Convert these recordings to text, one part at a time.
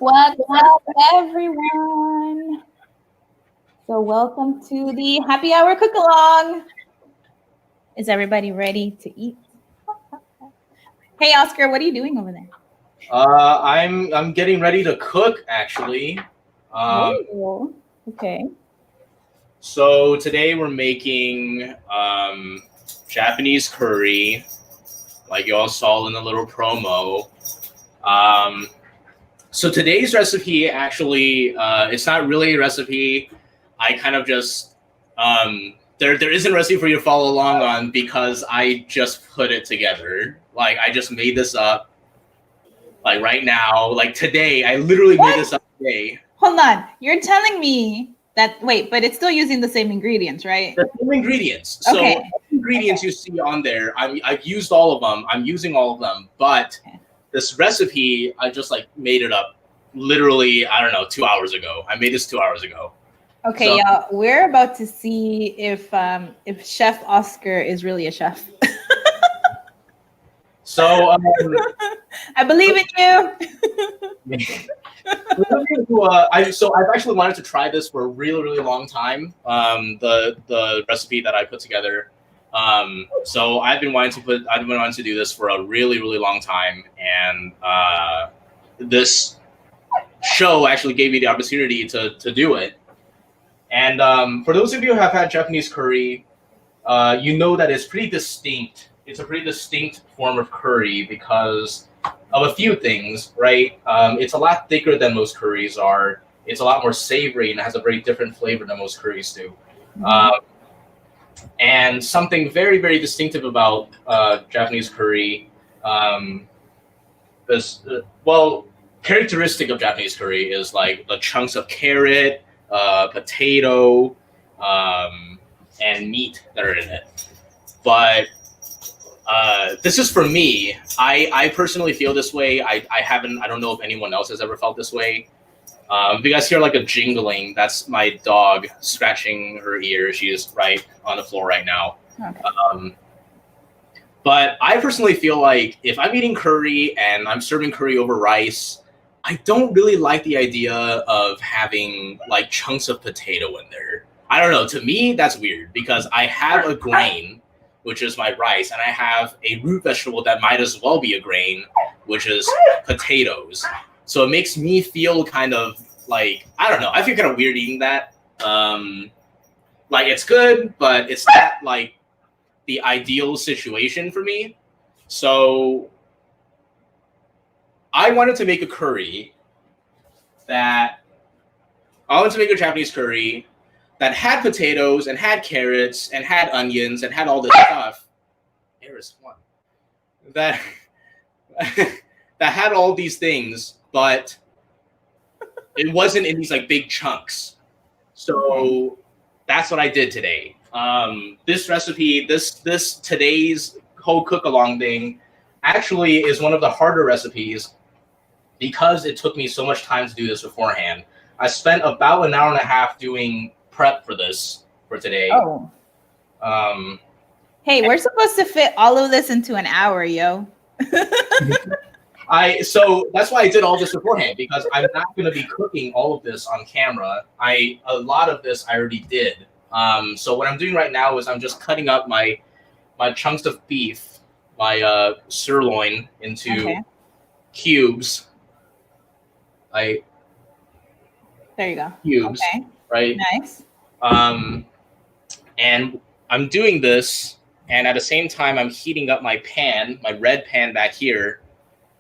What's up, everyone? So welcome to the happy hour cook along. Is everybody ready to eat? Hey, Oscar, what are you doing over there? I'm getting ready to cook actually. Oh, okay. So today we're making Japanese curry, like you all saw in the little promo. So today's recipe actually, it's not really a recipe. I kind of just there isn't a recipe for you to follow along on because I just put it together. Like I just made this up. Like right now, like today, I literally made this up today. Hold on. You're telling me that, wait, but it's still using the same ingredients, right? The same ingredients. Okay. So ingredients you see on there, I've used all of them. I'm using all of them, but this recipe, I just like made it up literally, I don't know, 2 hours ago. I made this 2 hours ago. Okay, So- y'all, we're about to see if Chef Oscar is really a chef. So I believe in you. I've actually wanted to try this for a really, really long time. The recipe that I put together. So I've been wanting to do this for a really, really long time, and this show actually gave me the opportunity to do it. And for those of you who have had Japanese curry, you know that it's pretty distinct. It's a pretty distinct form of curry because of a few things, right? It's a lot thicker than most curries are. It's a lot more savory and it has a very different flavor than most curries do. And something very, very distinctive about Japanese curry, characteristic of Japanese curry is like the chunks of carrot, potato, and meat that are in it. But this is for me. I personally feel this way. I don't know if anyone else has ever felt this way. If you guys hear like a jingling, that's my dog scratching her ear. She is right on the floor right now. Okay. But I personally feel like if I'm eating curry and I'm serving curry over rice, I don't really like the idea of having like chunks of potato in there. I don't know. To me, that's weird because I have a grain, which is my rice, and I have a root vegetable that might as well be a grain, which is potatoes. So it makes me feel kind of like, I don't know, I feel kind of weird eating that. Like it's good, but it's not like the ideal situation for me. So I wanted to make a Japanese curry that had potatoes and had carrots and had onions and had all this stuff. There is one that that had all these things, but it wasn't in these like big chunks. So that's what I did today. This recipe, this today's whole cook along thing, actually is one of the harder recipes because it took me so much time to do this beforehand. I spent about an hour and a half doing prep for this for today. Oh. Hey, we're supposed to fit all of this into an hour, yo. So that's why I did all this beforehand, because I'm not going to be cooking all of this on camera. A lot of this I already did. So what I'm doing right now is I'm just cutting up my chunks of beef, my sirloin, into cubes. There you go. Cubes, okay. Right? Nice. And I'm doing this, and at the same time, I'm heating up my pan, my red pan back here.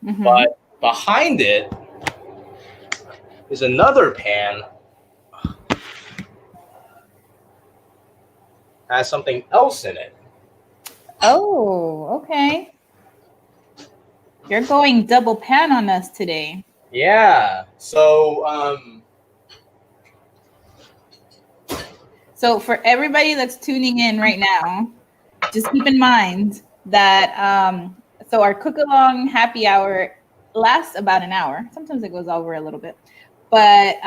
Mm-hmm. But behind it is another pan. Has something else in it. Oh, okay. You're going double pan on us today. Yeah. So for everybody that's tuning in right now, just keep in mind that so our cook along happy hour lasts about an hour. Sometimes it goes over a little bit, but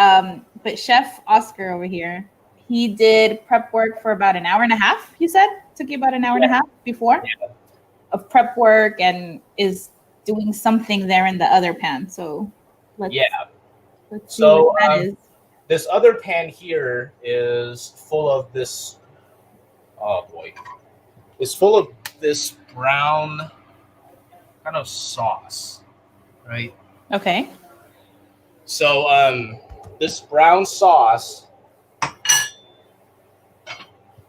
Chef Oscar over here, he did prep work for about an hour and a half. You said took you about an hour and a half before of prep work, and is doing something there in the other pan. So let's Let's see So, what that is. this other pan here is full of this. Oh boy, it's full of this brown kind of sauce, right? Okay. So, this brown sauce.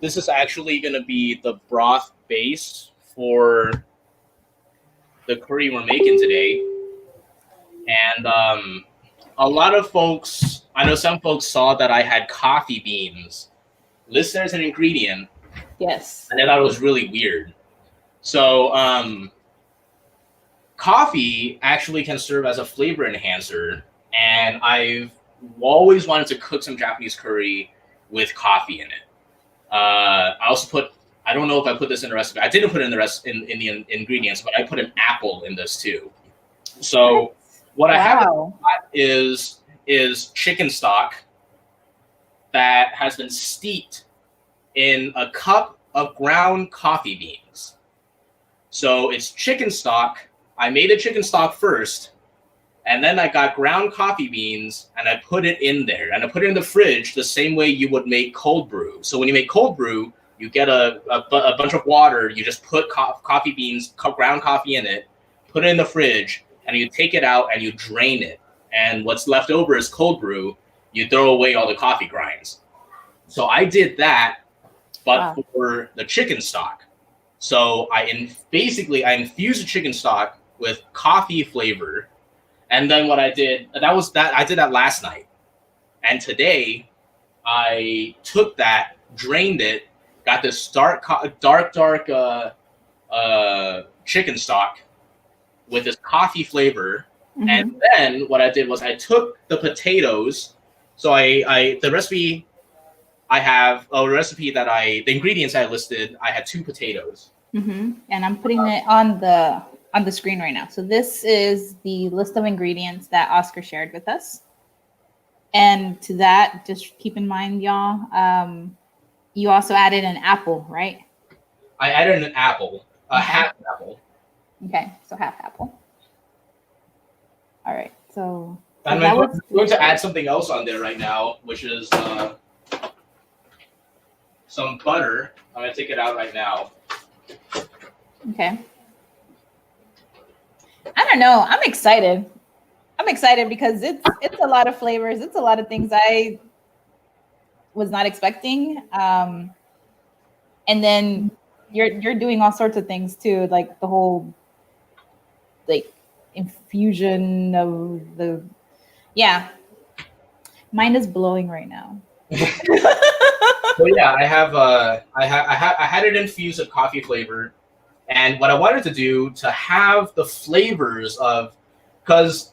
This is actually going to be the broth base for the curry we're making today. And a lot of folks, I know some folks saw that I had coffee beans listed as an ingredient. Yes. And I thought it was really weird. So coffee actually can serve as a flavor enhancer. And I've always wanted to cook some Japanese curry with coffee in it. I also put, I don't know if I put this in the recipe. I didn't put it in the rest in the ingredients, but I put an apple in this too. So what I have is chicken stock that has been steeped in a cup of ground coffee beans. So it's chicken stock. I made the chicken stock first, and then I got ground coffee beans and I put it in there, and I put it in the fridge the same way you would make cold brew. So when you make cold brew, you get a bunch of water, you just put coffee beans, ground coffee in it, put it in the fridge, and you take it out and you drain it. And what's left over is cold brew. You throw away all the coffee grinds. So I did that, but for the chicken stock. So I infused the chicken stock with coffee flavor. And then what I did, I did that last night. And today I took that, drained it, got this dark chicken stock with this coffee flavor. Mm-hmm. And then what I did was I took the potatoes. So the recipe the ingredients I listed, I had 2 potatoes. Mm-hmm. And I'm putting it on the screen right now. So this is the list of ingredients that Oscar shared with us. And to that, just keep in mind, y'all, you also added an apple, right? I added an apple, half apple. Okay, so half apple. All right, so I'm going to add something else on there right now, which is some butter. I'm going to take it out right now. Okay. I don't know. I'm excited. Because it's a lot of flavors. It's a lot of things I was not expecting. And then you're doing all sorts of things too, like the whole infusion of the mine is blowing right now. So yeah, I had it infused with coffee flavor, and what I wanted to do to have the flavors of, because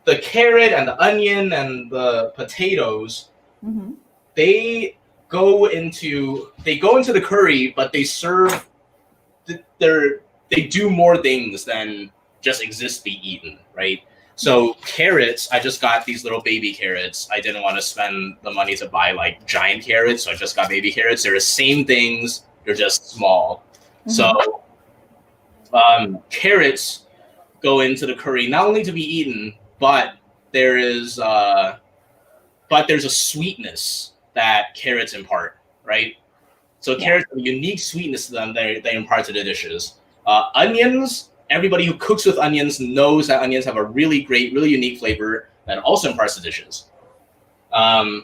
the carrot and the onion and the potatoes, mm-hmm. they go into the curry, but they serve they do more things than just exist to be eaten, right? So carrots, I just got these little baby carrots. I didn't want to spend the money to buy like giant carrots, so I just got baby carrots. They're the same things, they're just small. Mm-hmm. So carrots go into the curry not only to be eaten, but there's a sweetness that carrots impart, right? So carrots have a unique sweetness to them they impart to the dishes. Onions, everybody who cooks with onions knows that onions have a really great, really unique flavor that also imparts to dishes. And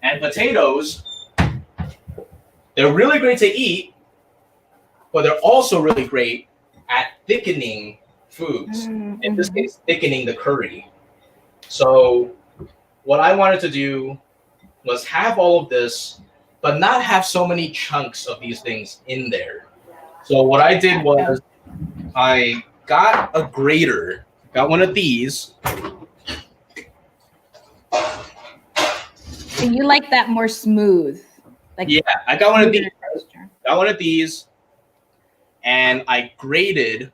potatoes, they're really great to eat, but they're also really great at thickening foods. Mm-hmm. In this case, thickening the curry. So what I wanted to do was have all of this, but not have so many chunks of these things in there. So what I did was I got a grater, got one of these. So you like that more smooth? Yeah, I got one of these. Got one of these, and I grated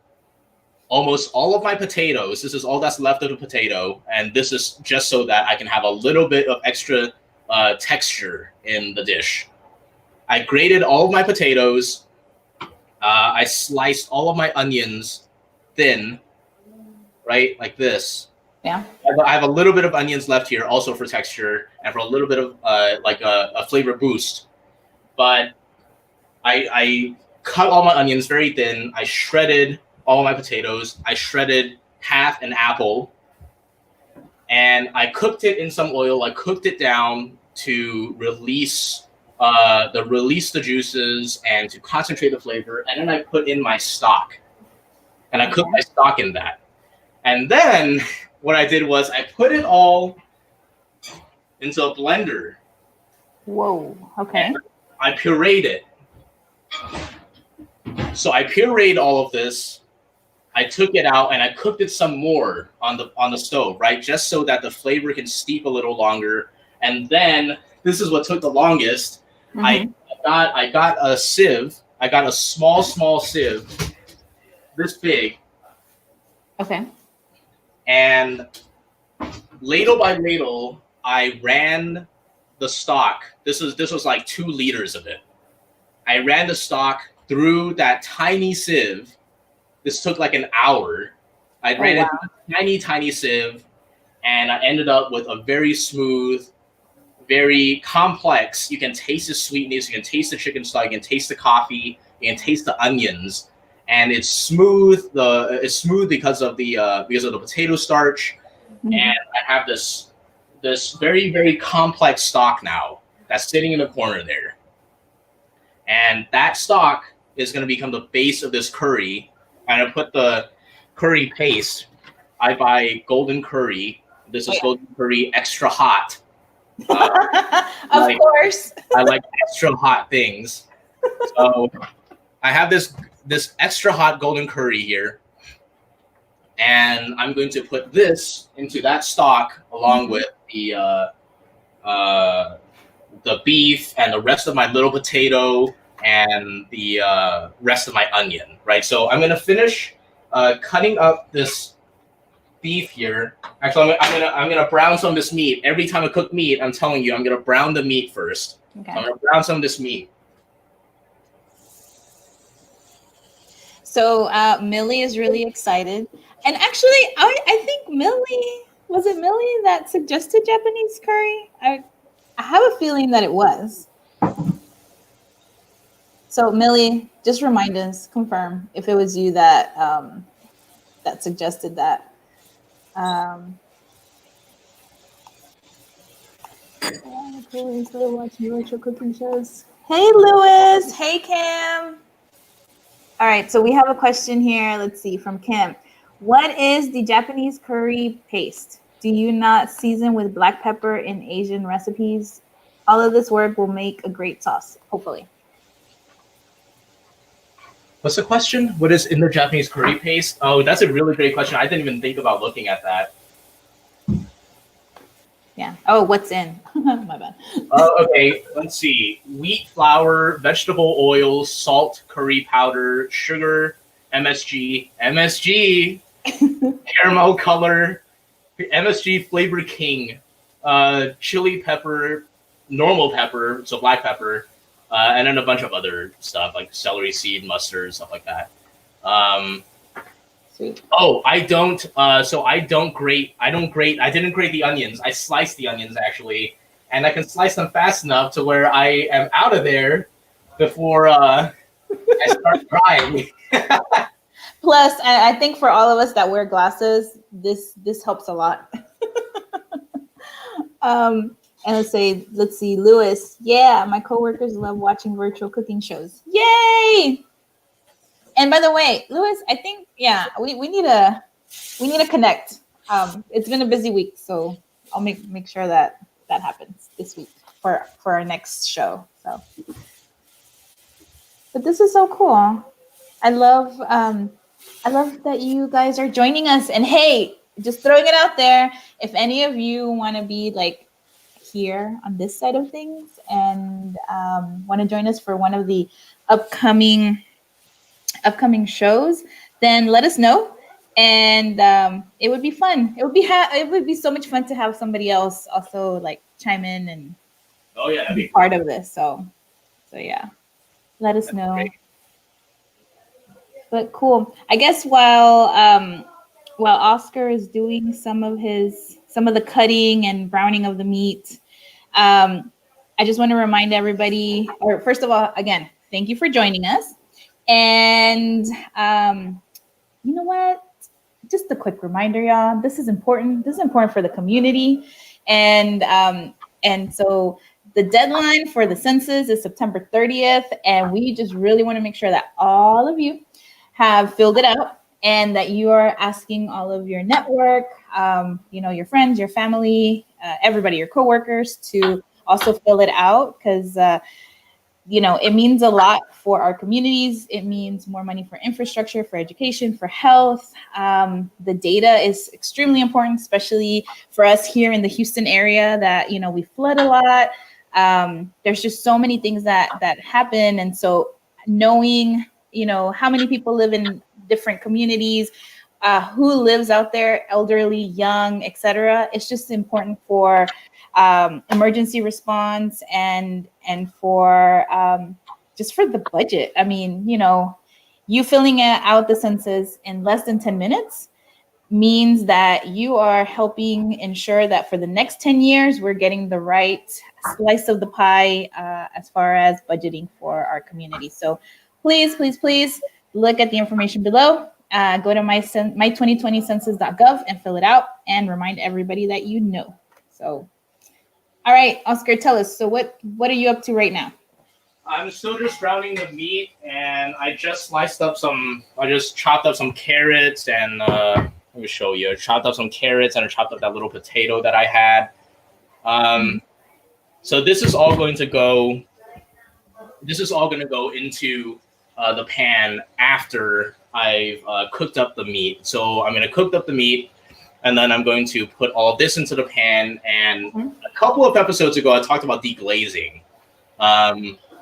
almost all of my potatoes. This is all that's left of the potato, and this is just so that I can have a little bit of extra texture in the dish. I grated all of my potatoes. I sliced all of my onions thin, right, like this. Yeah. I have a little bit of onions left here, also for texture and for a little bit of like a flavor boost. But I cut all my onions very thin. I shredded all my potatoes. I shredded half an apple, and I cooked it in some oil. I cooked it down to release the juices and to concentrate the flavor. And then I put in my stock, and I cooked my stock in that. And then what I did was I put it all into a blender. Whoa. Okay. I pureed it. So I pureed all of this. I took it out and I cooked it some more on the stove, right? Just so that the flavor can steep a little longer. And then this is what took the longest. I got a sieve. I got a small sieve, this big. Okay. And ladle by ladle, I ran the stock. This was like 2 liters of it. I ran the stock through that tiny sieve. This took like an hour. I ran it through a tiny sieve, and I ended up with a very smooth, very complex. You can taste the sweetness. You can taste the chicken stock. You can taste the coffee. You can taste the onions. And it's smooth. It's smooth because of the potato starch, and I have this very, very complex stock now that's sitting in the corner there, and that stock is going to become the base of this curry. And I put the curry paste. I buy golden curry. This is golden curry extra hot. Of course, I like extra hot things, so I have this extra hot golden curry here, and I'm going to put this into that stock along with the beef and the rest of my little potato and the rest of my onion, right? So I'm going to finish cutting up this beef here. Actually, I'm gonna brown some of this meat. Every time I cook meat, I'm telling you, I'm going to brown the meat first. Okay. So I'm going to brown some of this meat. So Millie is really excited. And actually, I think was it Millie that suggested Japanese curry? I have a feeling that it was. So Millie, just remind us, confirm if it was you that that suggested that. Watching virtual cooking shows. Hey Lewis, hey Cam. All right, so we have a question here. Let's see, from Kim. What is the Japanese curry paste? Do you not season with black pepper in Asian recipes? All of this work will make a great sauce, hopefully. What's the question? What is in the Japanese curry paste? Oh, that's a really great question. I didn't even think about looking at that. Yeah. Oh, what's in? My bad. Okay, let's see. Wheat flour, vegetable oil, salt, curry powder, sugar, MSG, caramel color, MSG Flavor King, chili pepper, normal pepper, so black pepper, and then a bunch of other stuff like celery seed, mustard, stuff like that. Sweet. Oh, I don't grate. I didn't grate the onions. I sliced the onions actually, and I can slice them fast enough to where I am out of there before I start crying. Plus, I think for all of us that wear glasses, this helps a lot. And let's see, Lewis. Yeah, my coworkers love watching virtual cooking shows. Yay! And by the way, Lewis, I think we need to connect. It's been a busy week, so I'll make sure that happens this week for our next show. So, but this is so cool. I love that you guys are joining us. And hey, just throwing it out there, if any of you want to be like here on this side of things and want to join us for one of the upcoming shows, then let us know, and it would be fun. It would be so much fun to have somebody else also like chime in and be part of this. So yeah, let us know. Great. But cool. I guess while while Oscar is doing some of the cutting and browning of the meat, I just want to remind everybody, or first of all, again, thank you for joining us. And you know what? Just a quick reminder, y'all. This is important. This is important for the community, and so the deadline for the census is September 30th, and we just really want to make sure that all of you have filled it out and that you are asking all of your network, your friends, your family, everybody, your coworkers to also fill it out because it means a lot for our communities. It means more money for infrastructure, for education, for health. The data is extremely important, especially for us here in the Houston area that, we flood a lot. There's just so many things that happen. And so knowing, how many people live in different communities, who lives out there, elderly, young, etc. It's just important for emergency response and for just for the budget. I mean, you filling out the census in less than 10 minutes means that you are helping ensure that for the next 10 years, we're getting the right slice of the pie as far as budgeting for our community. So please, please, please look at the information below. Go to my2020census.gov and fill it out and remind everybody that you know. So, all right, Oscar, tell us. So what are you up to right now? I'm still just browning the meat, and I just chopped up some carrots, and let me show you. I chopped up some carrots, and I chopped up that little potato that I had. So this is all going to go into the pan after I've cooked up the meat. So I'm going to cook up the meat, and then I'm going to put all of this into the pan. And a couple of episodes ago, I talked about deglazing.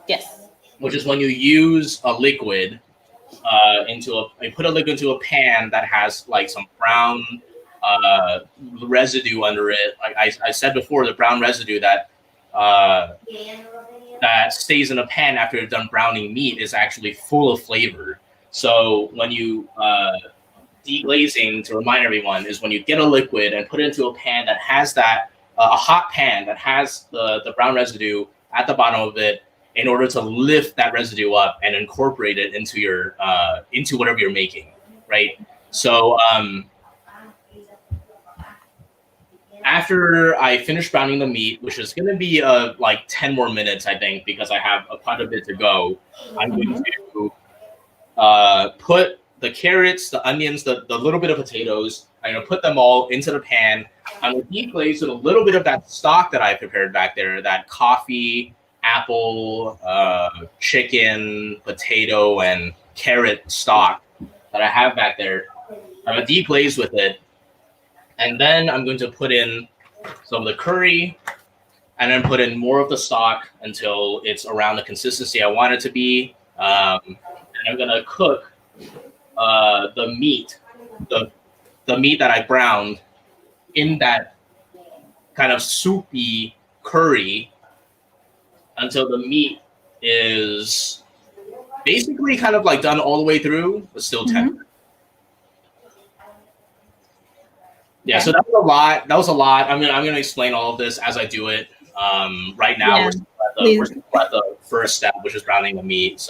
Yes. Which is when you use a liquid put a liquid into a pan that has like some brown residue under it. Like I said before, the brown residue that stays in a pan after you're done browning meat is actually full of flavor. So when you deglazing, to remind everyone, is when you get a liquid and put it into a pan that has that a hot pan that has the brown residue at the bottom of it, in order to lift that residue up and incorporate it into your into whatever you're making, right? So after I finish browning the meat, which is going to be like 10 more minutes, I think, because I have quite a bit to go, I'm going to put the carrots, the onions, the little bit of potatoes, I'm going to put them all into the pan. I'm going to deglaze with a little bit of that stock that I prepared back there, that coffee, apple, chicken, potato, and carrot stock that I have back there. I'm going to deglaze with it. And then I'm going to put in some of the curry and then put in more of the stock until it's around the consistency I want it to be. And I'm going to cook the meat, the meat that I browned in that kind of soupy curry until the meat is basically kind of like done all the way through, but still tender. Yeah, so that was a lot. I'm gonna explain all of this as I do it. Right now, we're still at the first step, which is browning the meat.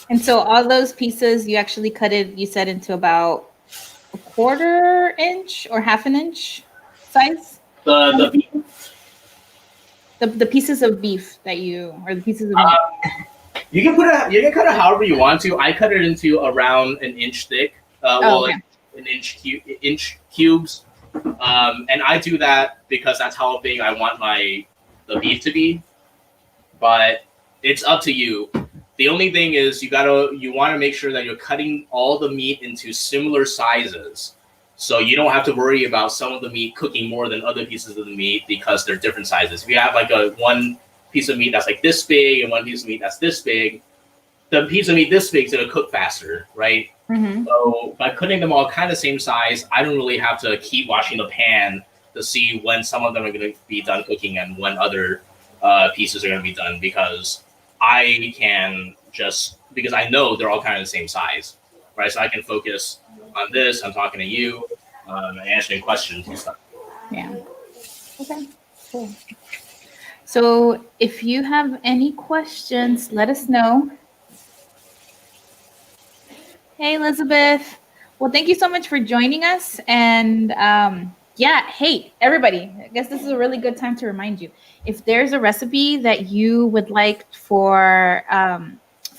And so all those pieces, you actually cut it, you said, into about a 1/4 inch or 1/2 inch size? The pieces of beef that or the pieces of meat. You can cut it however you want to. I cut it into around an inch thick. Okay. An inch cubes. And I do that because that's how big I want the beef to be. But it's up to you. The only thing is you want to make sure that you're cutting all the meat into similar sizes. So you don't have to worry about some of the meat cooking more than other pieces of the meat because they're different sizes. If you have like one piece of meat that's like this big and one piece of meat that's this big, the piece of meat this big is going to cook faster, right? So by putting them all kind of same size, I don't really have to keep washing the pan to see when some of them are going to be done cooking and when other pieces are going to be done, because I know they're all kind of the same size. right? So I can focus on this. I'm talking to you, answering questions and stuff. Yeah. Okay. Cool. So if you have any questions, let us know. Hey, Elizabeth. Well, thank you so much for joining us. And yeah, hey, everybody, I guess this is a really good time to remind you. If there's a recipe that you would like for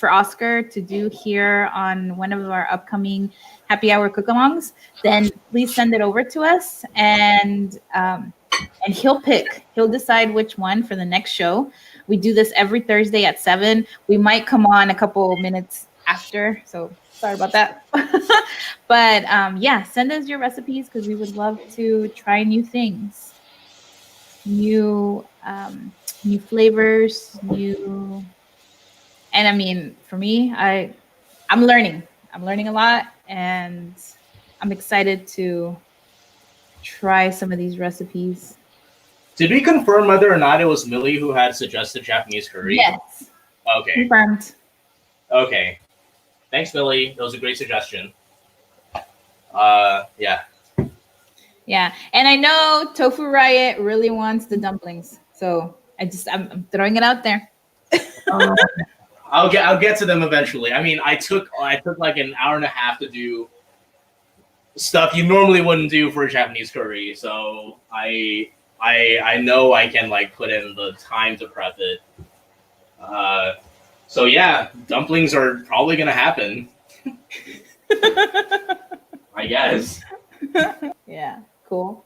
Oscar to do here on one of our upcoming happy hour cook-alongs, then please send it over to us, and he'll decide which one for the next show. We do this every Thursday at 7. We might come on a couple minutes after, so sorry about that. But yeah, send us your recipes because we would love to try new things, new flavors, and I mean, for me, I'm learning a lot, and I'm excited to try some of these recipes. Did we confirm whether or not it was Millie who had suggested Japanese curry? Yes. Okay. Confirmed. Okay. Thanks, Millie. That was a great suggestion. Yeah. Yeah, and I know Tofu Riot really wants the dumplings, so I'm throwing it out there. I'll get to them eventually. I mean, I took like an hour and a half to do stuff you normally wouldn't do for a Japanese curry, so I know I can like put in the time to prep it. So yeah, dumplings are probably gonna happen. I guess. Yeah, cool.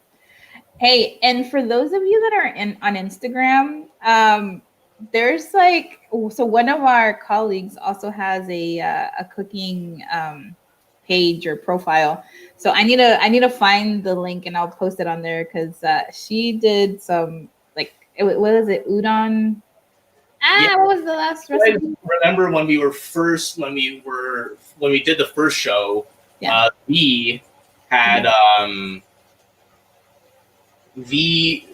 Hey, and for those of you that are on Instagram, there's like, so one of our colleagues also has a cooking page or profile. So I need to find the link and I'll post it on there because she did some like what was it, udon? Yeah. What was the last recipe? I remember when we did the first show, Yeah. we had V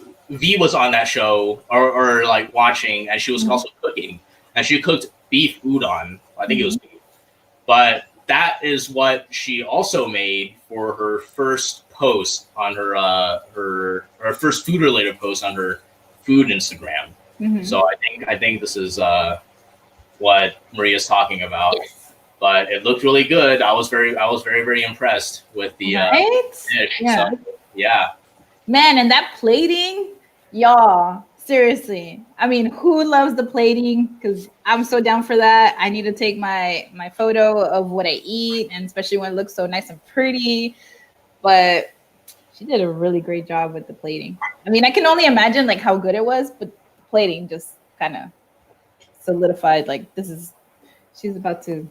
was on that show or like watching, and she was also cooking, and she cooked beef udon. I think it was beef, but that is what she also made for her first post on her first food related post on her food Instagram. So I think this is what Maria's talking about. Yes. But it looked really good. I was very very impressed with the dish. Yeah. So, yeah. Man, and that plating, y'all, seriously. I mean, who loves the plating? Because I'm so down for that. I need to take my photo of what I eat, and especially when it looks so nice and pretty. But she did a really great job with the plating. I mean, I can only imagine like how good it was, but the plating just kind of solidified like she's about to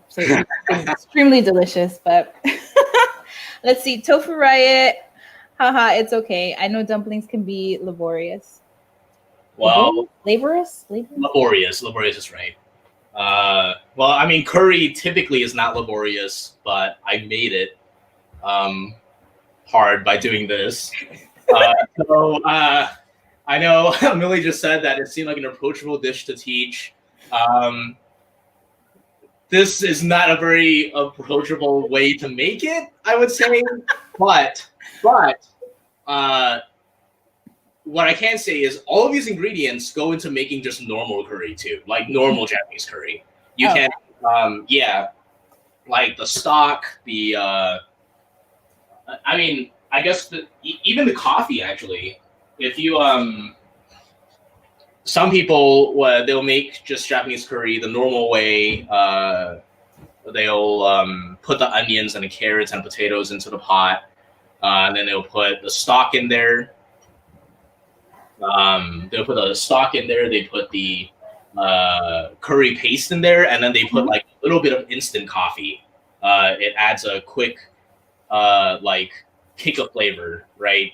say something extremely delicious. But let's see, Tofu Riot. Haha, it's okay. I know dumplings can be laborious. Well, laborious is right. Well, I mean, curry typically is not laborious, but I made it hard by doing this. So I know Millie just said that it seemed like an approachable dish to teach. This is not a very approachable way to make it, I would say, but what I can say is all of these ingredients go into making just normal curry too, like normal Japanese curry. You can, like the stock, the, I mean, I guess even the coffee actually. If you some people they'll make just Japanese curry the normal way. They'll put the onions and the carrots and potatoes into the pot. And then they'll put the stock in there. They'll put the stock in there. They put the curry paste in there, and then they put like a little bit of instant coffee. It adds a quick like kick of flavor, right?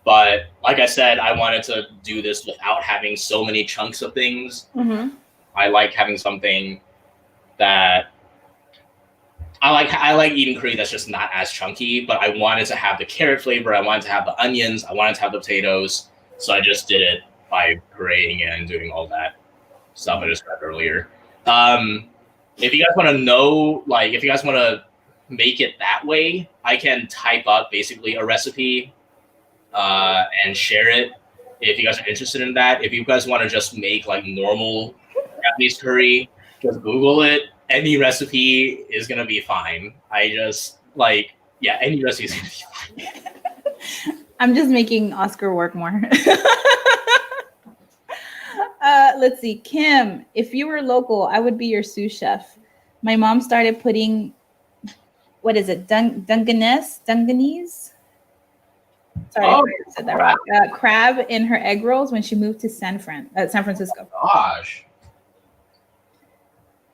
But like I said, I wanted to do this without having so many chunks of things. I like having something that I like eating curry that's just not as chunky, but I wanted to have the carrot flavor. I wanted to have the onions. I wanted to have the potatoes. So I just did it by pureeing it and doing all that stuff I described earlier. If you guys want to know, like, if you guys want to make it that way, I can type up basically a recipe and share it if you guys are interested in that. If you guys want to just make like normal Japanese curry, just Google it. Any recipe is gonna be fine. I just like, yeah, any recipe is gonna be fine. I'm just making Oscar work more. Let's see, Kim. If you were local, I would be your sous chef. My mom started putting, what is it, Dungeness? Sorry, if I said that wrong. Crab in her egg rolls when she moved to San Francisco. Gosh.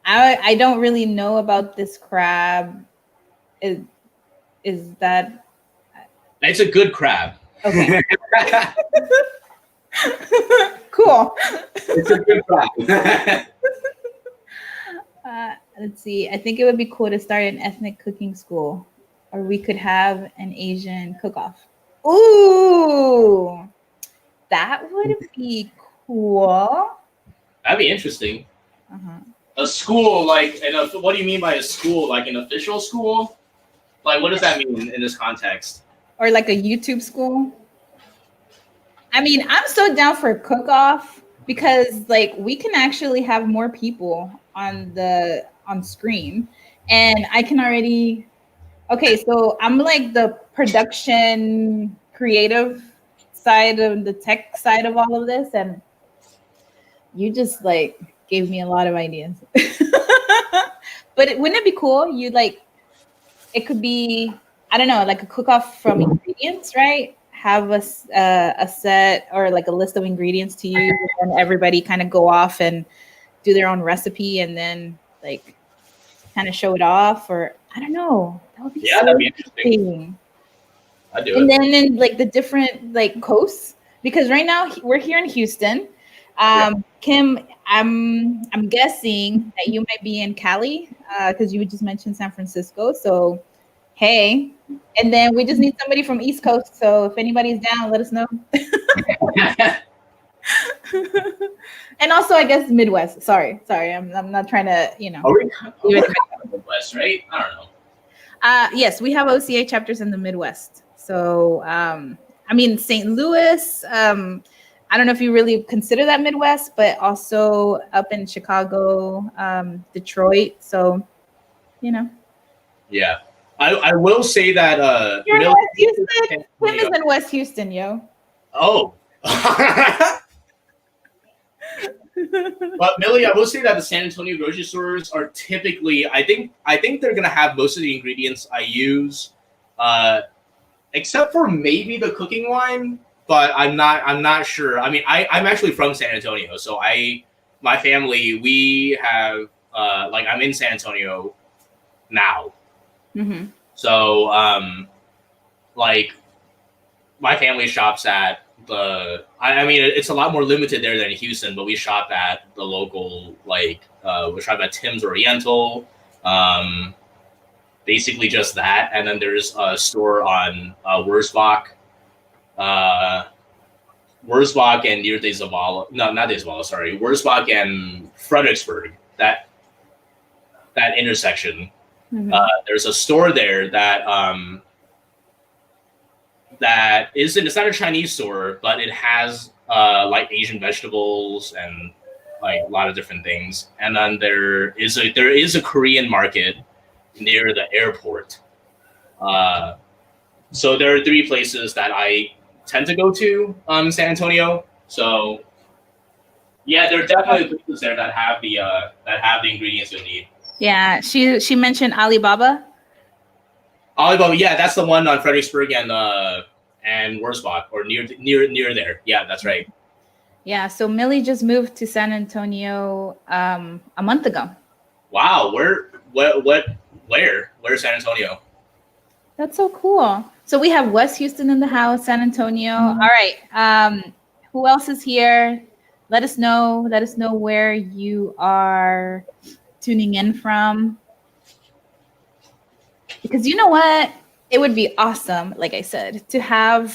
I don't really know about this crab. Is that? It's a good crab. Okay. Cool. It's a good crab. Let's see. I think it would be cool to start an ethnic cooking school, or we could have an Asian cook-off. Ooh, that would be cool. That'd be interesting. Uh-huh. A school, like, what do you mean by a school? Like an official school? Like, what does that mean in this context? Or like a YouTube school? I mean, I'm so down for a cook-off because, like, we can actually have more people on screen, and I can already. Okay, so I'm like the production creative side of the tech side of all of this, and you just like gave me a lot of ideas. But wouldn't it be cool? It could be, I don't know, like a cook-off from ingredients, right? Have a set or like a list of ingredients to use, and everybody kind of go off and do their own recipe, and then like kind of show it off, or I don't know. That would be that'd be interesting. I'd do it. And then in like the different like coasts, because right now we're here in Houston. Kim, I'm guessing that you might be in Cali because you just mentioned San Francisco. So hey, and then we just need somebody from East Coast. So if anybody's down, let us know. And also, I guess Midwest. Sorry, I'm not trying to, We're Midwest, right? I don't know. Yes, we have OCA chapters in the Midwest. So, I mean, St. Louis. I don't know if you really consider that Midwest, but also up in Chicago, Detroit. So, Yeah, I will say that. You're in West Houston. Tim is in West Houston, yo. Oh. But Millie, I will say that the San Antonio grocery stores are typically, I think they're gonna have most of the ingredients I use, except for maybe the cooking wine. But I'm not sure. I mean, I'm actually from San Antonio, so my family, we have I'm in San Antonio now. Mm-hmm. So my family shops at I mean, it's a lot more limited there than in Houston, but we shop at the local, we shop at Tim's Oriental, basically just that. And then there's a store on Wurzbach and near De Zavala. No, not De Zavala, sorry. Wurzbach and Fredericksburg, that intersection. Mm-hmm. There's a store there that it's not a Chinese store, but it has Asian vegetables and like a lot of different things. And then there is a Korean market near the airport. So there are 3 places that I tend to go to in San Antonio. So yeah, there are definitely places there that have the ingredients you need. Yeah, she mentioned Alibaba. Alibaba, yeah, that's the one on Fredericksburg and Wurzbach, or near there. Yeah, that's right. Yeah, so Millie just moved to San Antonio a month ago. Wow, where's San Antonio? That's so cool. So we have West Houston in the house, San Antonio. Mm-hmm. All right. Who else is here? Let us know where you are tuning in from. Because you know what? It would be awesome, like I said, to have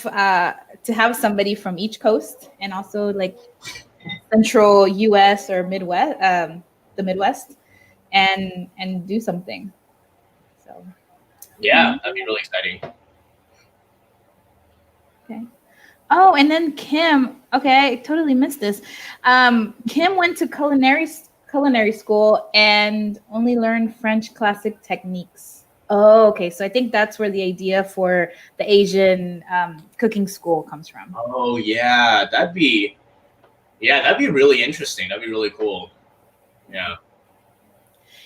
somebody from each coast and also like central US or Midwest, the Midwest. and do something. So yeah, that'd be really exciting. okay. Oh, and then Kim. Okay, I totally missed this. Kim went to culinary school and only learned French classic techniques. Oh, okay. So I think that's where the idea for the Asian cooking school comes from. Oh yeah, that'd be really interesting. That'd be really cool. Yeah.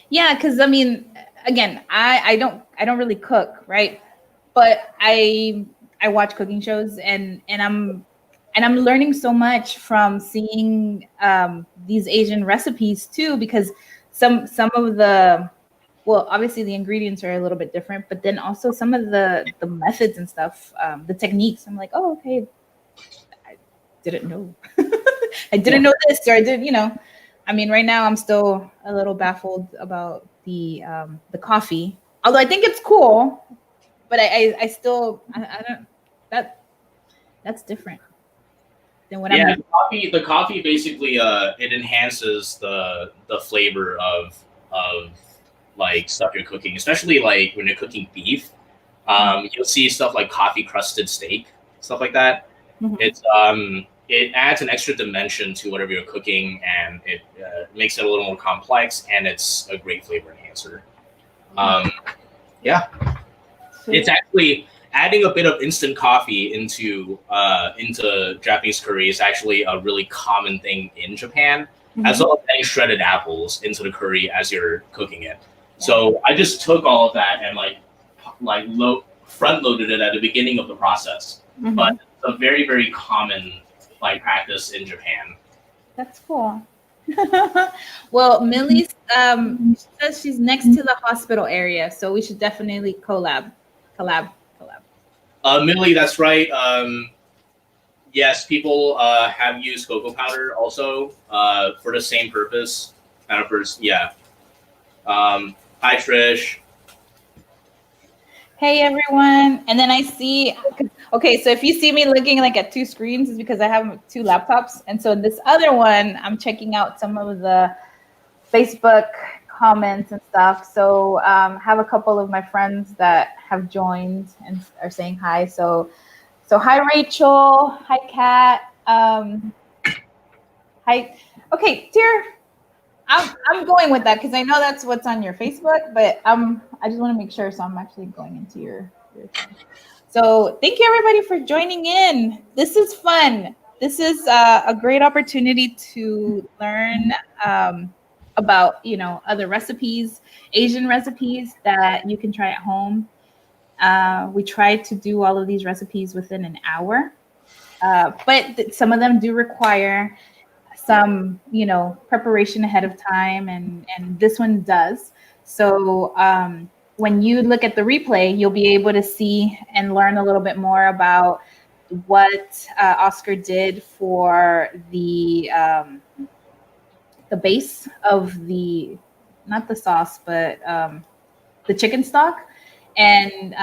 Yeah, because I mean, again, I don't really cook, right? But I watch cooking shows and I'm learning so much from seeing these Asian recipes too, because some of the, well, obviously the ingredients are a little bit different, but then also some of the methods and stuff, the techniques. I'm like, oh, okay, I didn't know. I didn't know this, or I did, I mean, right now I'm still a little baffled about the coffee. Although I think it's cool, but I still I don't that's different than what Yeah, I'm. the coffee basically it enhances the flavor of like stuff you're cooking, especially like when you're cooking beef. You'll see stuff like coffee crusted steak, stuff like that. Mhm. It adds an extra dimension to whatever you're cooking, and it makes it a little more complex, and it's a great flavor enhancer. Yeah, it's actually adding a bit of instant coffee into Japanese curry is actually a really common thing in Japan, as well as adding shredded apples into the curry as you're cooking it. So I just took all of that and front loaded it at the beginning of the process. But it's a very, very common practice in Japan. That's cool. Well, Millie says she's next to the hospital area, so we should definitely collab. Millie, that's right. Yes, people have used cocoa powder also for the same purpose. Yeah. Hi, Trish. Hey everyone, and then I see. Okay, so if you see me looking like at two screens, it's because I have two laptops, and so this other one, I'm checking out some of the Facebook comments and stuff. So have a couple of my friends that have joined and are saying hi. So hi Rachel, hi Kat, hi. Okay, dear. I'm going with that because I know that's what's on your Facebook, but I just want to make sure, so I'm actually going into your thing. So thank you everybody for joining in. This is fun. This is a great opportunity to learn about other recipes, Asian recipes that you can try at home. We try to do all of these recipes within an hour, but some of them do require some preparation ahead of time, and this one does. So when you look at the replay, you'll be able to see and learn a little bit more about what Oscar did for the base of the, not the sauce, but the chicken stock. And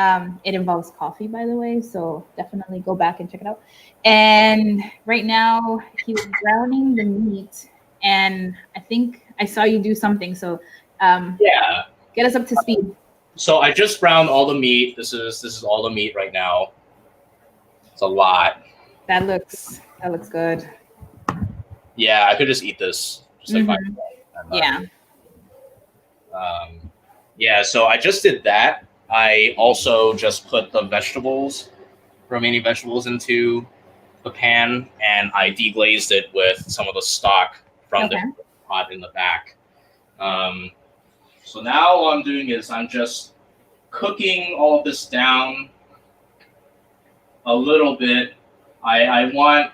it involves coffee, by the way, so definitely go back and check it out. And right now he was browning the meat, and I think I saw you do something. So yeah, get us up to speed. So I just browned all the meat. This is all the meat right now. It's a lot. That looks good. Yeah, I could just eat this. Just like yeah. Yeah, so I just did that. I also just put the remaining vegetables into the pan, and I deglazed it with some of the stock from the pot in the back. So now all I'm doing is I'm just cooking all of this down a little bit. I want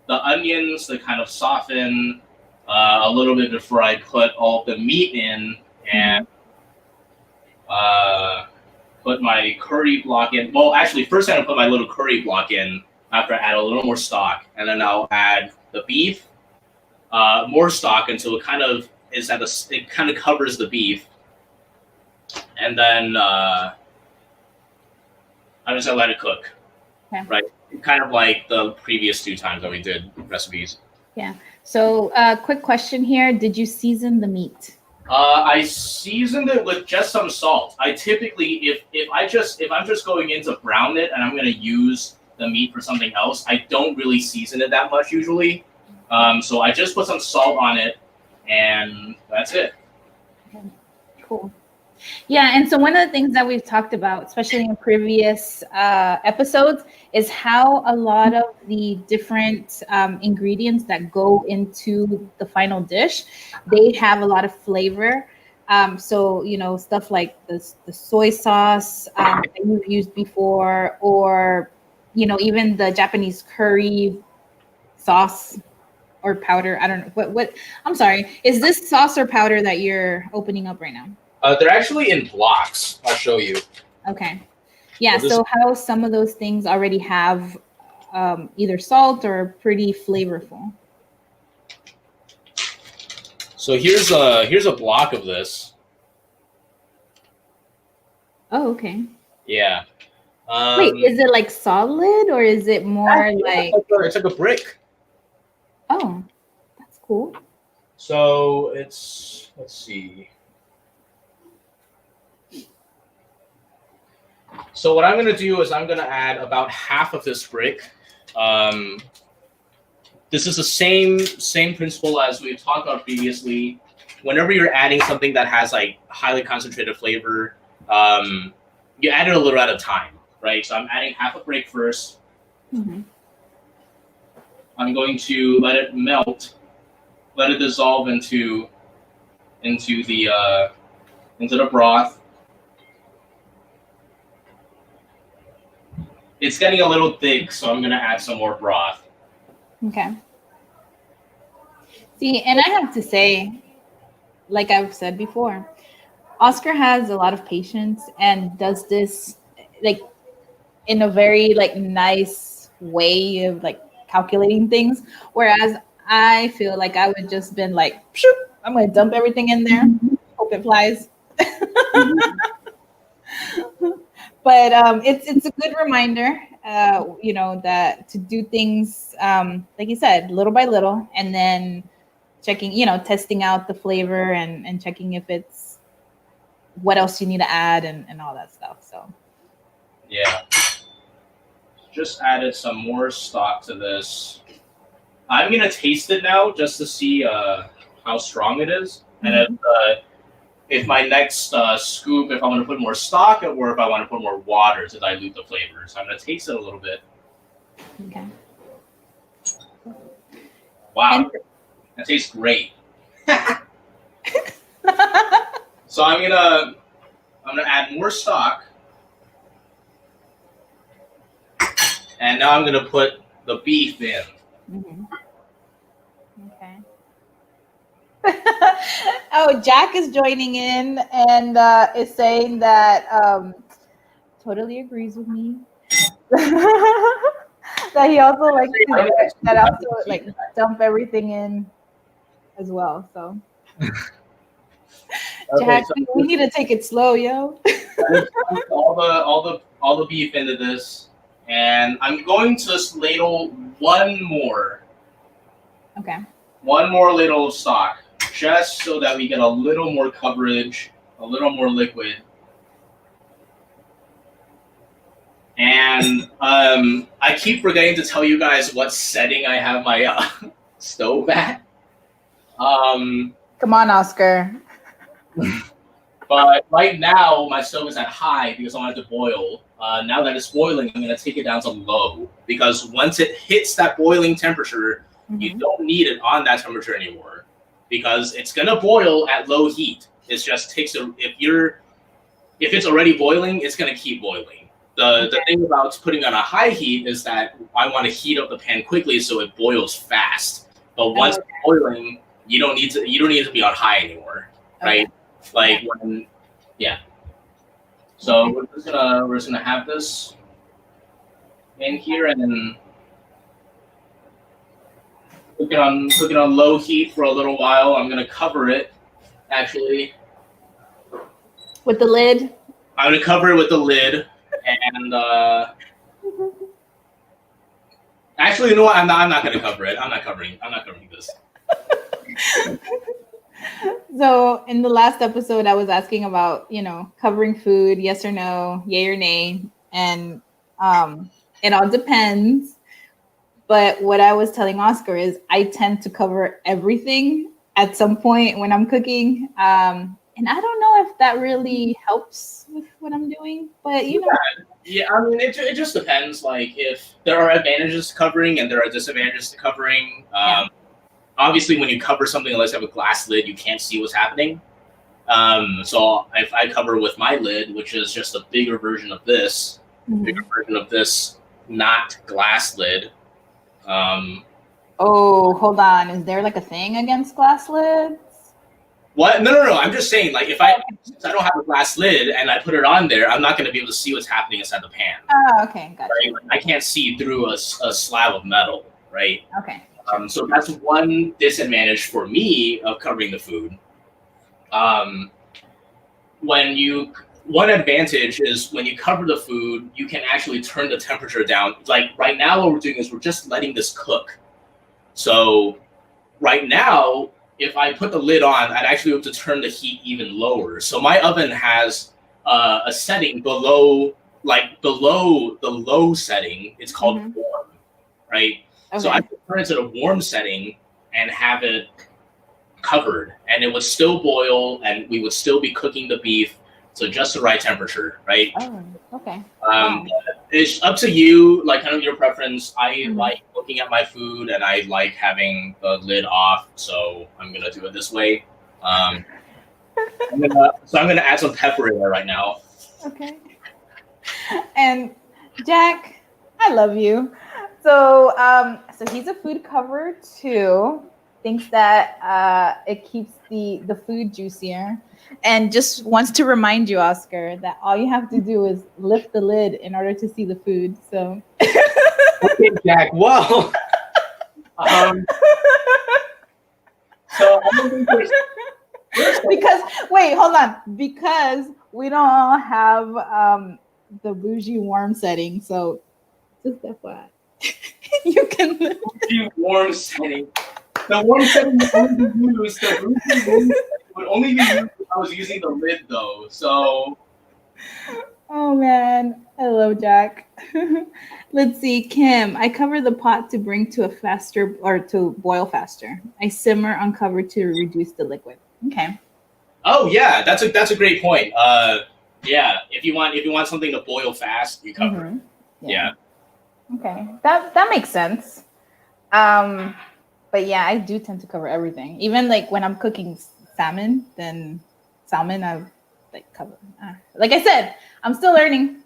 the onions to kind of soften a little bit before I put all the meat in and put my curry block in. Well, actually, first I'm going to put my little curry block in after I add a little more stock. And then I'll add the beef, more stock until it kind of it kind of covers the beef. And then I'm just going to let it cook. Okay. Right? Kind of like the previous 2 times that we did recipes. Yeah. So quick question here. Did you season the meat? I seasoned it with just some salt. I typically, if I'm just going in to brown it and I'm gonna use the meat for something else, I don't really season it that much usually. So I just put some salt on it, and that's it. Cool. Yeah, and so one of the things that we've talked about, especially in previous episodes, is how a lot of the different ingredients that go into the final dish, they have a lot of flavor. So, you know, stuff like the soy sauce that you've used before, or, you know, even the Japanese curry sauce or powder. I don't know. What I'm sorry. Is this sauce or powder that you're opening up right now? They're actually in blocks. I'll show you. Okay. Yeah. So how some of those things already have either salt or pretty flavorful. So here's a block of this. Oh, okay. Yeah. Wait, is it like solid or is it more like? It's like a brick. Oh, that's cool. So let's see. So what I'm going to do is I'm going to add about half of this brick. This is the same principle as we've talked about previously. Whenever you're adding something that has like highly concentrated flavor, you add it a little at a time, right? So I'm adding half a brick first. Mm-hmm. I'm going to let it melt, let it dissolve into the broth. It's getting a little thick, so I'm gonna add some more broth. Okay. See, and I have to say, like I've said before, Oscar has a lot of patience and does this like in a very like nice way of like calculating things. Whereas I feel like I would just been like, shoot, I'm gonna dump everything in there, hope it flies. But it's a good reminder, you know, that to do things like you said, little by little, and then checking, you know, testing out the flavor and checking if it's what else you need to add and all that stuff. So yeah, just added some more stock to this. I'm gonna taste it now just to see how strong it is, and if my next scoop, if I want to put more stock or if I want to put more water to dilute the flavor. So I'm going to taste it a little bit. Okay. Wow, that tastes great. So I'm gonna add more stock, and now I'm gonna put the beef in. Mm-hmm. Okay. Oh, Jack is joining in and is saying that totally agrees with me. That he also likes to that also like dump everything in as well. So Okay, Jack, so we need to take it slow, yo. all the beef into this, and I'm going to ladle one more ladle of stock, just so that we get a little more coverage, a little more liquid. And I keep forgetting to tell you guys what setting I have my stove at. Come on, Oscar. But right now, my stove is at high because I want it to boil. Now that it's boiling, I'm going to take it down to low, because once it hits that boiling temperature, you don't need it on that temperature anymore, because it's going to boil at low heat. It just takes if it's already boiling, it's going to keep boiling. The thing about putting on a high heat is that I want to heat up the pan quickly so it boils fast. But once it's boiling, you don't need to be on high anymore, right? Like when, yeah. So we're just gonna have this in here and then cook it on low heat for a little while. I'm gonna cover it, actually. With the lid? I'm gonna cover it with the lid, and actually, you know what? I'm not gonna cover it. I'm not covering this. So in the last episode, I was asking about, covering food, yes or no, yay or nay, and it all depends. But what I was telling Oscar is I tend to cover everything at some point when I'm cooking. And I don't know if that really helps with what I'm doing, but Yeah, I mean, it just depends. Like, if there are advantages to covering and there are disadvantages to covering. Obviously, when you cover something, unless you have a glass lid, you can't see what's happening. So if I cover with my lid, which is just a bigger version of this, not glass lid. Oh, hold on. Is there like a thing against glass lids? What? No. I'm just saying, like, since I don't have a glass lid and I put it on there, I'm not going to be able to see what's happening inside the pan. Oh, okay, gotcha. Right? Like, I can't see through a slab of metal, right? Okay. So that's one disadvantage for me of covering the food. One advantage is when you cover the food, you can actually turn the temperature down. Like right now, what we're doing is we're just letting this cook. So right now, if I put the lid on, I'd actually be able to turn the heat even lower. So my oven has a setting below the low setting. It's called warm, right? Okay. So I could turn it to the warm setting and have it covered, and it would still boil, and we would still be cooking the beef to just the right temperature, right? Oh, okay. It's up to you, like kind of your preference. I like looking at my food, and I like having the lid off, so I'm gonna do it this way. I'm gonna add some pepper in there right now. Okay. And Jack, I love you. So he's a food cover too. Thinks that it keeps the food juicier, and just wants to remind you, Oscar, that all you have to do is lift the lid in order to see the food. So. Okay, Jack. Well. So because wait, hold on. Because we don't all have the bougie warm setting, so just FYI. You can bougie warm setting. The warm setting would only be used. The bougie warm setting would only be used if I was using the lid, though. So. Oh man, I love Jack. Let's see, Kim. I cover the pot to bring to to boil faster. I simmer uncovered to reduce the liquid. Okay. Oh yeah, that's a great point. Yeah, if you want something to boil fast, you cover it. Yeah. Okay, that makes sense. But yeah, I do tend to cover everything. Even like when I'm cooking salmon, I like cover. Like I said, I'm still learning.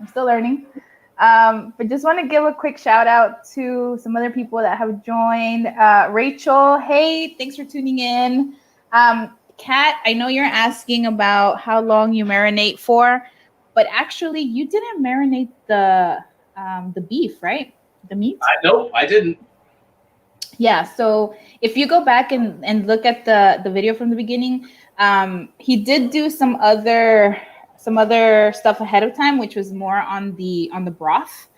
But just want to give a quick shout out to some other people that have joined. Rachel, hey, thanks for tuning in. Kat, I know you're asking about how long you marinate for, but actually you didn't marinate the beef, right? The meat? No, I didn't. Yeah, so if you go back and look at the video from the beginning, he did do some other stuff ahead of time, which was more on the broth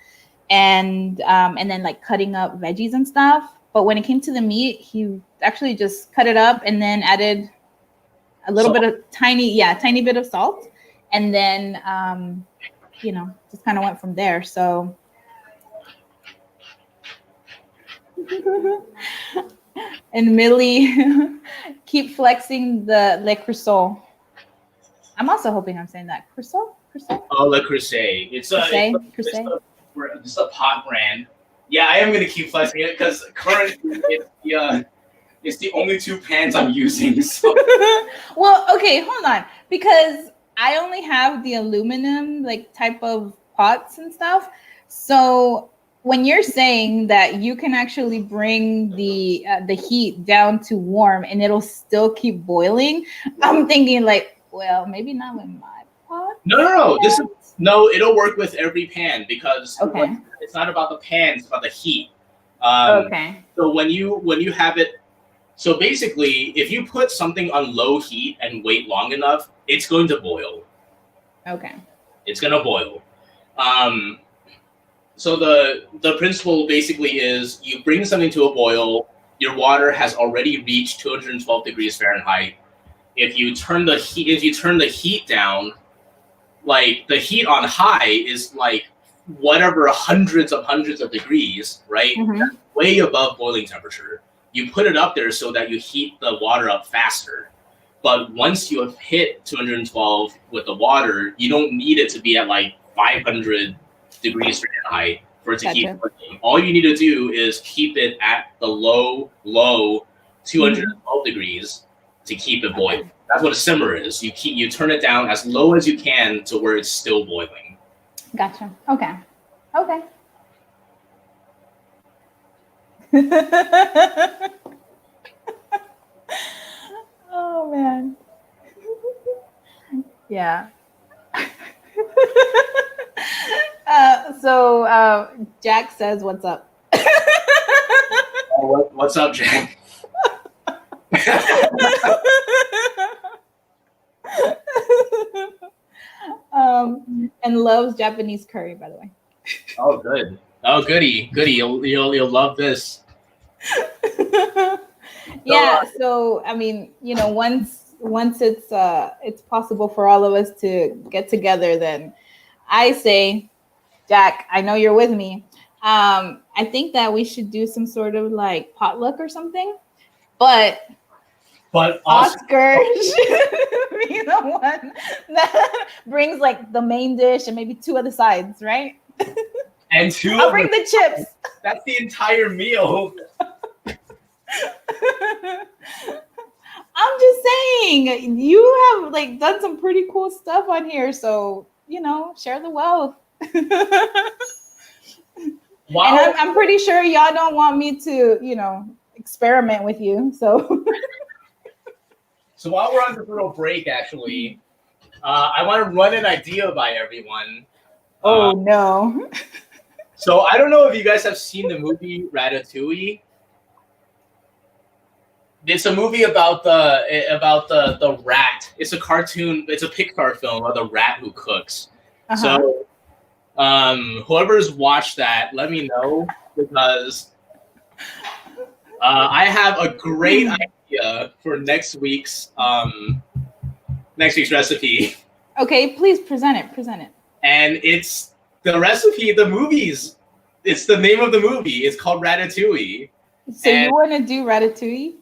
and then like cutting up veggies and stuff. But when it came to the meat, he actually just cut it up and then added a little bit of tiny bit of salt, and then just kind of went from there. So and Millie, keep flexing the Le Creuset. I'm also hoping I'm saying that. Creuset? Oh, Le Creuset. It's a pot brand. Yeah, I am going to keep flexing it because currently it's the only two pans I'm using. So. Well, okay, hold on. Because I only have the aluminum like type of pots and stuff. So when you're saying that you can actually bring the heat down to warm and it'll still keep boiling, I'm thinking like, well, maybe not with my pot. No. It'll work with every pan because it's not about the pan, it's about the heat. Okay. So when you have it, so basically, if you put something on low heat and wait long enough, it's going to boil. Okay. It's gonna boil. So the principle basically is you bring something to a boil, your water has already reached 212 degrees Fahrenheit. if you turn the heat down, like the heat on high is like whatever hundreds of degrees, right? Mm-hmm. Way above boiling temperature. You put it up there so that you heat the water up faster. But once you have hit 212 with the water, you don't need it to be at like 500 degrees Fahrenheit for it to keep cooking. All you need to do is keep it at the low 212 degrees to keep it boiling. That's what a simmer is. You turn it down as low as you can to where it's still boiling. Gotcha. Okay. Oh man. Yeah. So Jack says, "What's up?" What's up, Jack? And loves Japanese curry, by the way. Oh, good. Oh, goody. You'll love this. Yeah. So I mean, once it's possible for all of us to get together, then I say, Jack, I know you're with me. I think that we should do some sort of like potluck or something, but Oscar should be the one that brings like the main dish and maybe two of the sides, right? And two. I'll bring the chips. That's the entire meal. I'm just saying, you have like done some pretty cool stuff on here, so share the wealth. Wow. And I'm pretty sure y'all don't want me to, experiment with you. So. So while we're on this little break, actually, I want to run an idea by everyone. Oh no. So I don't know if you guys have seen the movie Ratatouille. It's a movie about the rat. It's a cartoon. It's a Pixar film about the rat who cooks. Uh-huh. So, whoever's watched that, let me know, because I have a great idea for next week's recipe. Okay, please present it. And it's the recipe. The movies. It's the name of the movie. It's called Ratatouille. So you want to do Ratatouille?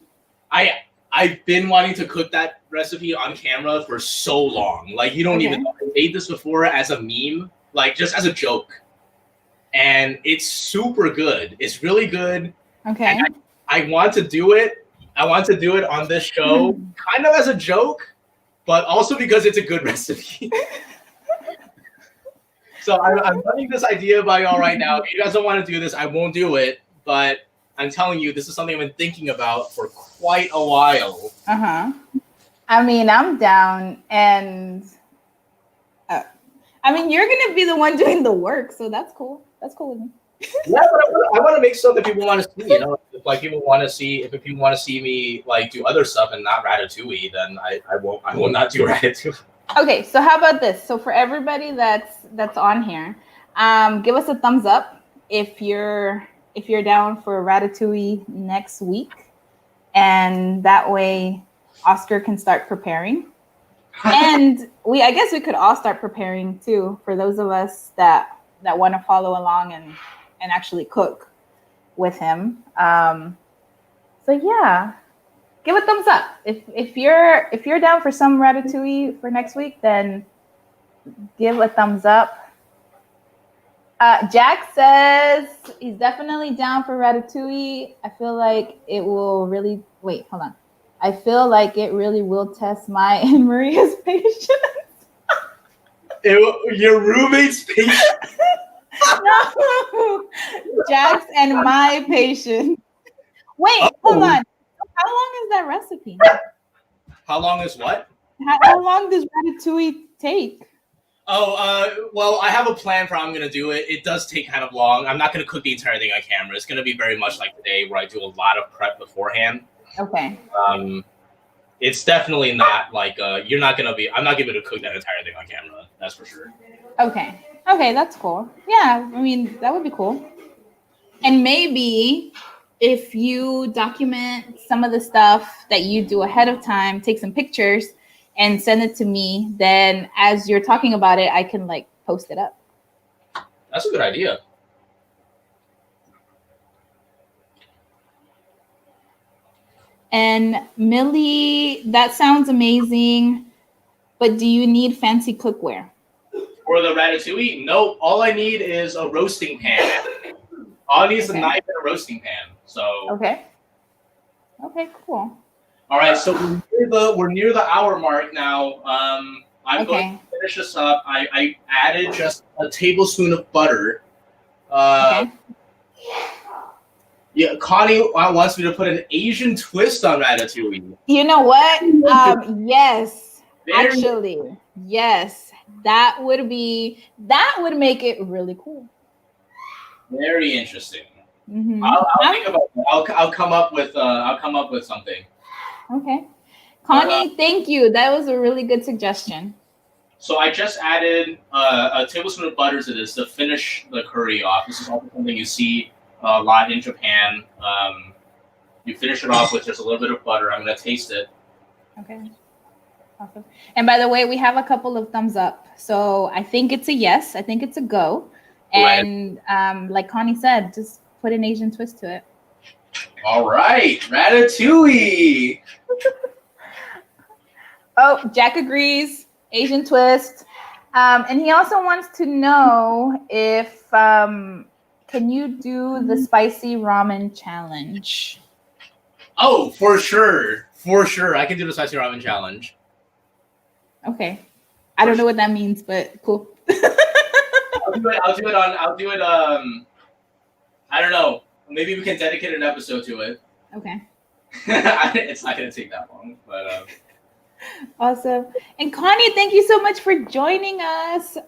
I've been wanting to cook that recipe on camera for so long. Like, you don't even know. I made this before as a meme, like just as a joke. And it's super good. It's really good. Okay. And I want to do it. I want to do it on this show kind of as a joke, but also because it's a good recipe. So I'm running this idea by y'all right now. If you guys don't want to do this, I won't do it. But I'm telling you, this is something I've been thinking about for quite a while. Uh-huh. I mean, I'm down, and you're gonna be the one doing the work, so that's cool. That's cool with me. Yeah, but I want to make something people want to see. If people want to see me like do other stuff and not Ratatouille, then I will not do Ratatouille. Okay, so how about this? So for everybody that's on here, give us a thumbs up if you're down for Ratatouille next week, and that way Oscar can start preparing. And I guess we could all start preparing too, for those of us that want to follow along and actually cook with him. So yeah, give a thumbs up if you're down for some Ratatouille for next week. Then give a thumbs up. Jack says he's definitely down for Ratatouille. I feel like it will really hold on. I feel like it really will test my and Maria's patience. Your roommate's patience? No, Jack's and my patience. Wait, hold on. How long is that recipe? How long is what? How long does Ratatouille take? Oh, well, I have a plan for how I'm going to do it. It does take kind of long. I'm not going to cook the entire thing on camera. It's going to be very much like today, where I do a lot of prep beforehand. Okay. It's definitely not like I'm not going to cook that entire thing on camera. That's for sure. Okay, that's cool. Yeah, I mean, that would be cool. And maybe if you document some of the stuff that you do ahead of time, take some pictures and send it to me, then as you're talking about it, I can like post it up. That's a good idea. And Millie, that sounds amazing, but do you need fancy cookware? For the ratatouille, no. All I need is a roasting pan. All I need is a knife and a roasting pan. So okay, cool. All right, so we're near the hour mark now. I'm going to finish this up. I added just a tablespoon of butter. Yeah, Connie wants me to put an Asian twist on ratatouille. You know what? Yes, actually, yes. That would make it really cool. Very interesting. Mm-hmm. I'll think about that. I'll come up with something. Okay, Connie, thank you. That was a really good suggestion. So I just added a tablespoon of butter to this to finish the curry off. This is also something you see a lot in Japan. You finish it off with just a little bit of butter. I'm gonna taste it. Okay. Awesome. And by the way, we have a couple of thumbs up. So I think it's a yes. I think it's a go. And like Connie said, just put an Asian twist to it. All right, ratatouille. Oh, Jack agrees. Asian twist. And he also wants to know if can you do the spicy ramen challenge? Oh, for sure. I can do the spicy ramen challenge. Okay. I don't know what that means, but cool. I'll do it. I don't know. Maybe we can dedicate an episode to it. Okay. It's not going to take that long, but awesome. And Connie, thank you so much for joining us.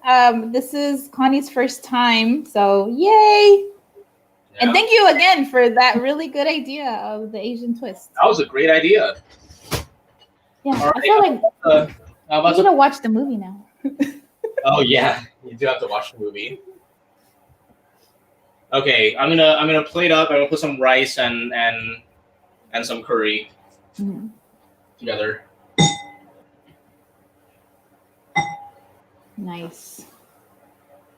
This is Connie's first time, so yay! Yeah. And thank you again for that really good idea of the Asian twist. That was a great idea. Yeah, right, I feel like I'm gonna watch the movie now. Oh yeah, you do have to watch the movie. Okay, I'm gonna plate up. I'm gonna put some rice and some curry together. Nice.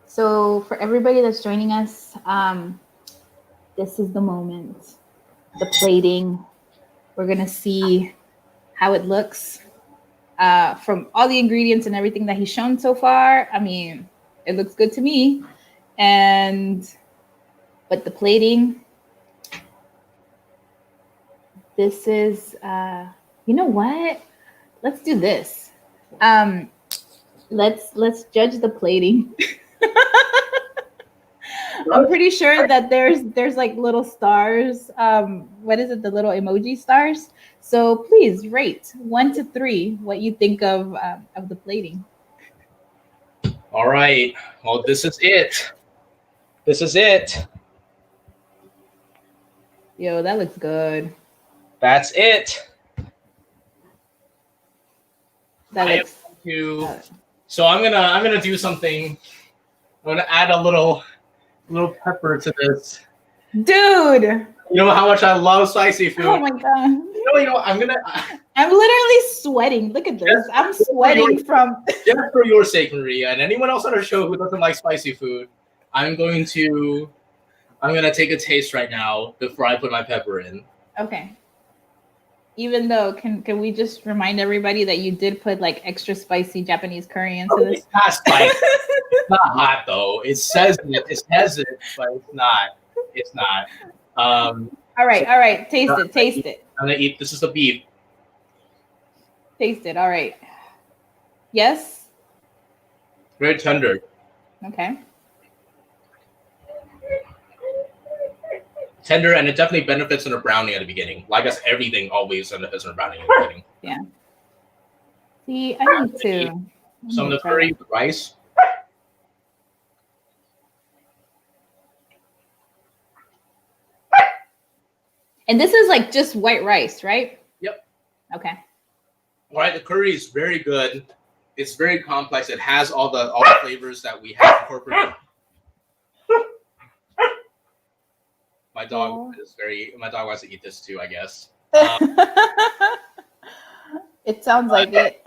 So for everybody that's joining us, this is the moment. The plating. We're gonna see how it looks from all the ingredients and everything that he's shown so far. I mean, it looks good to me. But the plating, this is, you know what? Let's do this. Let's judge the plating. I'm pretty sure that there's like little stars. What is it? The little emoji stars. So please rate 1 to 3 what you think of the plating. All right. Well, this is it. Yo, that looks good. That's it. So I'm gonna do something. I'm gonna add a little pepper to this. Dude! You know how much I love spicy food. Oh my god. You know, I'm literally sweating. Look at this. I'm sweating from just for your sake, Maria, and anyone else on our show who doesn't like spicy food. I'm gonna take a taste right now before I put my pepper in. Okay. Even though, can we just remind everybody that you did put like extra spicy Japanese curry into this? It's not spicy. It's not hot though. It says it, but it's not. It's not. All right. Taste it. I'm gonna eat. This is the beef. Taste it. All right. Yes. Very tender. Okay. Tender, and it definitely benefits in a brownie at the beginning. Like I guess everything always benefits in a brownie at the beginning. Yeah. See, I need to. Some of the curry, the rice. And this is like just white rice, right? Yep. Okay. All right, the curry is very good. It's very complex. It has all the flavors that we have incorporated. My dog wants to eat this too, I guess. It sounds like it.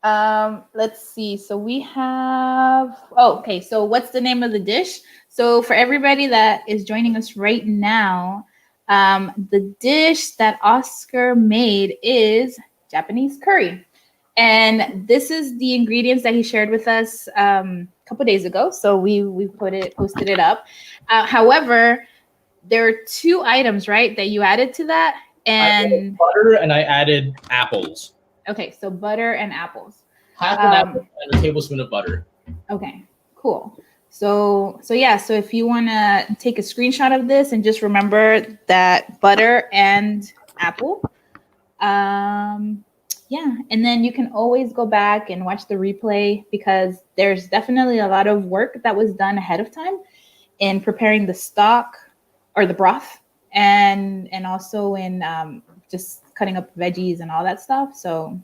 Let's see. So we have, okay. So what's the name of the dish? So for everybody that is joining us right now, the dish that Oscar made is Japanese curry. And this is the ingredients that he shared with us a couple days ago. So we posted it up. However, there are 2 items, right, that you added to that. And butter, and I added apples. Okay, so butter and apples. Half an apple and a tablespoon of butter. Okay, cool. So yeah, so if you want to take a screenshot of this and just remember that butter and apple. Yeah, and then you can always go back and watch the replay because there's definitely a lot of work that was done ahead of time in preparing the stock or the broth and also in just cutting up veggies and all that stuff. So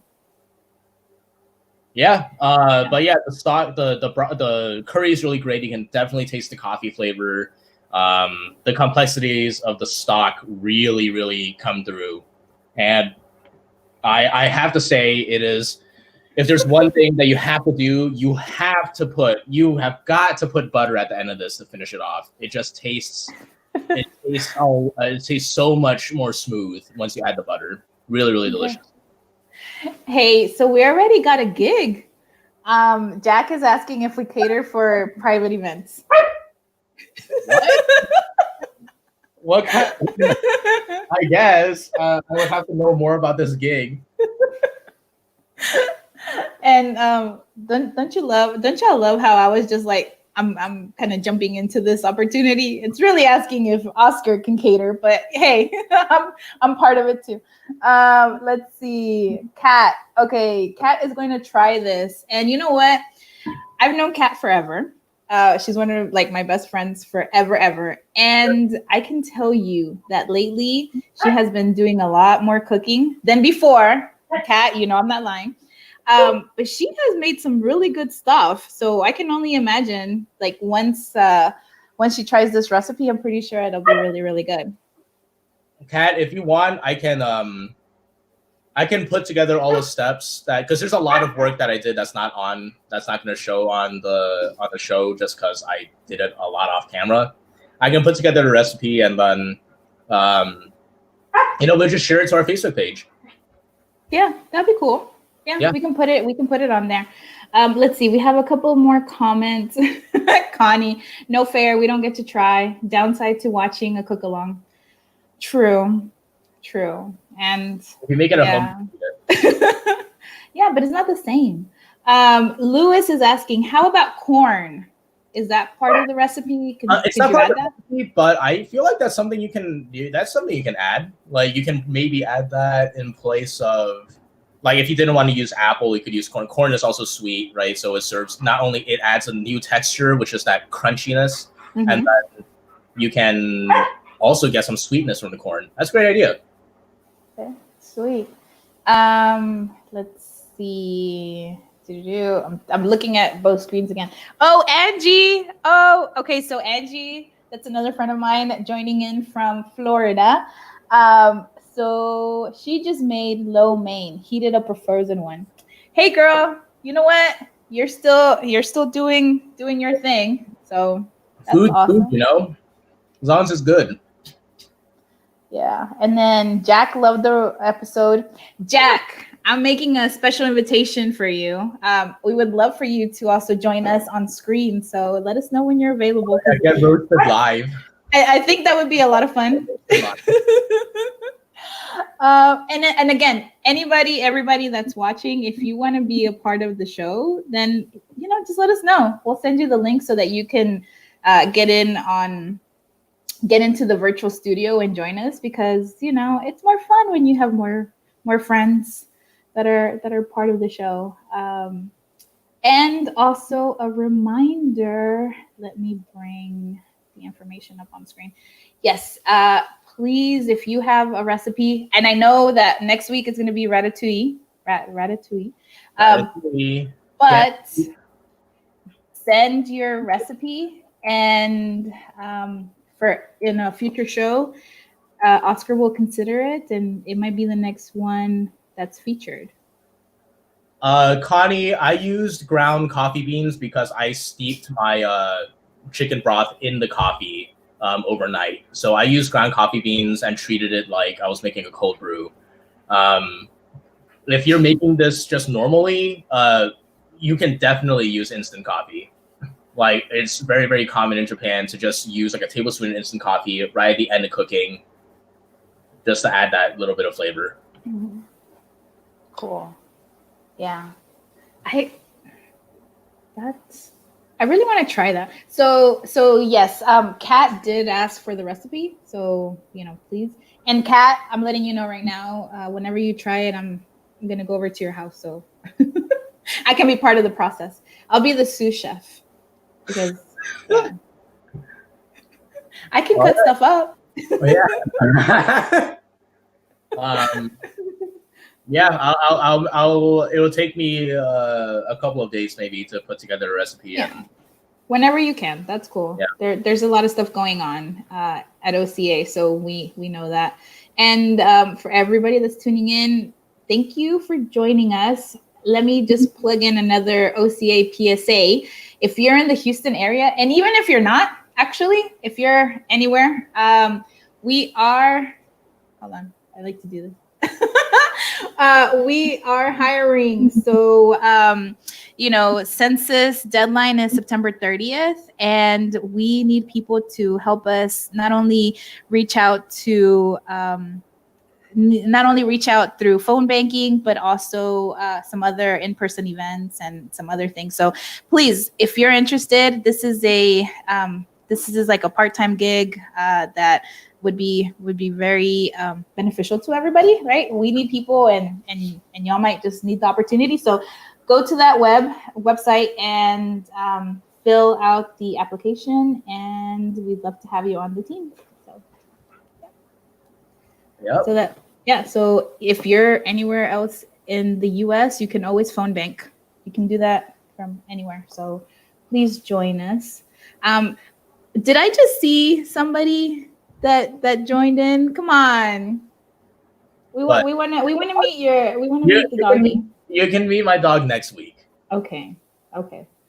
yeah, but yeah, the stock, the curry is really great. You can definitely taste the coffee flavor. The complexities of the stock really come through, and I have to say it is. If there's one thing that you have to do, you have got to put butter at the end of this to finish it off. It just tastes. It tastes so much more smooth once you add the butter. Really delicious. Hey, so we already got a gig. Jack is asking if we cater for private events. What kind? I guess I would have to know more about this gig. And don't y'all love how I was just like, I'm kind of jumping into this opportunity. It's really asking if Oscar can cater, but hey, I'm part of it too. Let's see, Kat. Okay, Kat is going to try this, and you know what? I've known Kat forever. She's one of like my best friends forever, and I can tell you that lately she has been doing a lot more cooking than before. Kat, you know I'm not lying. But she has made some really good stuff. So I can only imagine, like once she tries this recipe, I'm pretty sure it'll be really good. Kat, if you want, I can put together all the steps because there's a lot of work that I did that's not going to show on the show just because I did it a lot off camera. I can put together the recipe and then we'll just share it to our Facebook page. Yeah, that'd be cool. Yeah, we can put it on there. Let's see. We have a couple more comments. Connie, no fair. We don't get to try. Downside to watching a cook along. True. And if you make it at home. Yeah, but it's not the same. Lewis is asking, how about corn? Is that part of the recipe? It's not part of the recipe, but I feel like that's something you can do. That's something you can add. Like you can maybe add that in place of. Like if you didn't want to use apple, you could use corn. Corn is also sweet, right? So it serves it adds a new texture, which is that crunchiness, and then you can also get some sweetness from the corn. That's a great idea. Okay, sweet. Let's see. I'm looking at both screens again. Oh, Angie. Oh, okay. So Angie, that's another friend of mine joining in from Florida. So she just made lo mein, heated up a frozen one. Hey girl, you know what? You're still doing your thing. So that's awesome. Food, as long as it's good. Yeah. And then Jack loved the episode. Jack, I'm making a special invitation for you. We would love for you to also join us on screen. So let us know when you're available. I get roasted live. I think that would be a lot of fun. And again, everybody that's watching, if you want to be a part of the show, then just let us know. We'll send you the link so that you can get into the virtual studio and join us because it's more fun when you have more friends that are part of the show. And also a reminder, let me bring the information up on screen. Yes, please, if you have a recipe, and I know that next week is going to be ratatouille. But send your recipe and for in a future show, Oscar will consider it, and it might be the next one that's featured. Connie, I used ground coffee beans because I steeped my chicken broth in the coffee overnight. So I used ground coffee beans and treated it like I was making a cold brew. If you're making this just normally, you can definitely use instant coffee. Like, it's very, very common in Japan to just use like a tablespoon of instant coffee right at the end of cooking, just to add that little bit of flavor. Mm-hmm. Cool. Yeah. I really want to try that. So yes, Kat did ask for the recipe. So, please. And Kat, I'm letting you know right now, whenever you try it, I'm going to go over to your house. So I can be part of the process. I'll be the sous chef because I can cut stuff up. Oh, yeah. Yeah, I'll. It will take me a couple of days maybe to put together a recipe. Yeah. Whenever you can, that's cool. Yeah. There's a lot of stuff going on at OCA, so we know that. And for everybody that's tuning in, thank you for joining us. Let me just plug in another OCA PSA. If you're in the Houston area, and even if you're not, actually, if you're anywhere, we are. Hold on, I like to do this. We are hiring. So, census deadline is September 30th, and we need people to help us not only reach out through phone banking, but also some other in-person events and some other things. So please, if you're interested, this is like a part-time gig that would be very beneficial to everybody, right? We need people, and y'all might just need the opportunity. So go to that website and fill out the application, and we'd love to have you on the team. So so if you're anywhere else in the US, you can always phone bank. You can do that from anywhere. So please join us. Did I just see somebody that joined in? Come on. We want to meet the doggy. You can meet my dog next week. Okay. I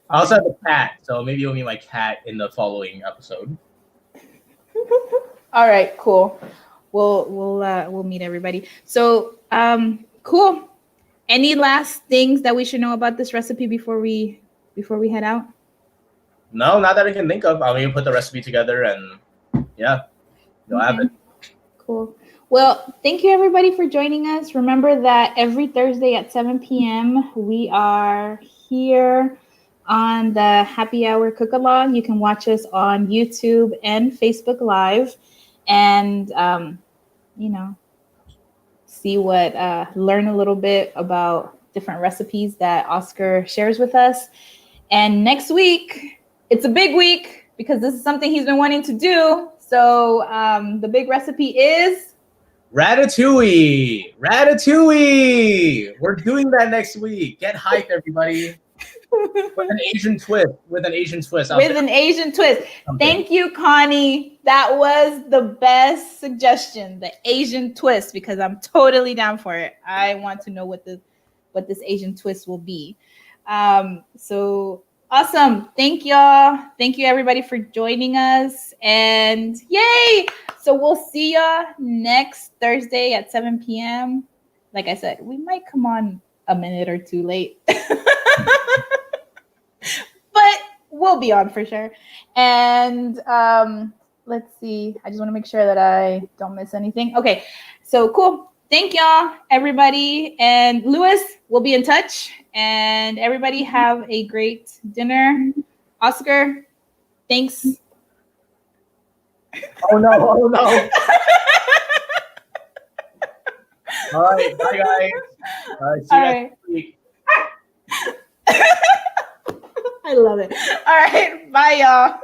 also have a cat, so maybe you'll meet my cat in the following episode. All right, cool. We'll meet everybody. So cool. Any last things that we should know about this recipe before we head out? No, not that I can think of. I'll maybe put the recipe together and you'll have it. Cool. Well, thank you everybody for joining us. Remember that every Thursday at 7 p.m. we are here on the HAAPI Hour Cook Along. You can watch us on YouTube and Facebook Live, and learn a little bit about different recipes that Oscar shares with us. And next week, it's a big week because this is something he's been wanting to do. So the big recipe is ratatouille. We're doing that next week. Get hyped, everybody. With an Asian twist. Thank you, Connie. That was the best suggestion, the Asian twist, because I'm totally down for it. I want to know what this Asian twist will be. So awesome. Thank y'all. Thank you everybody for joining us, and yay. So we'll see y'all next Thursday at 7 p.m. Like I said, we might come on a minute or two late. But we'll be on for sure. And let's see. I just want to make sure that I don't miss anything. Okay, so cool. Thank y'all, everybody. And Lewis, we'll be in touch. And everybody have a great dinner. Oscar, thanks. Oh no. All right, bye guys. See you next week. I love it. All right, bye y'all.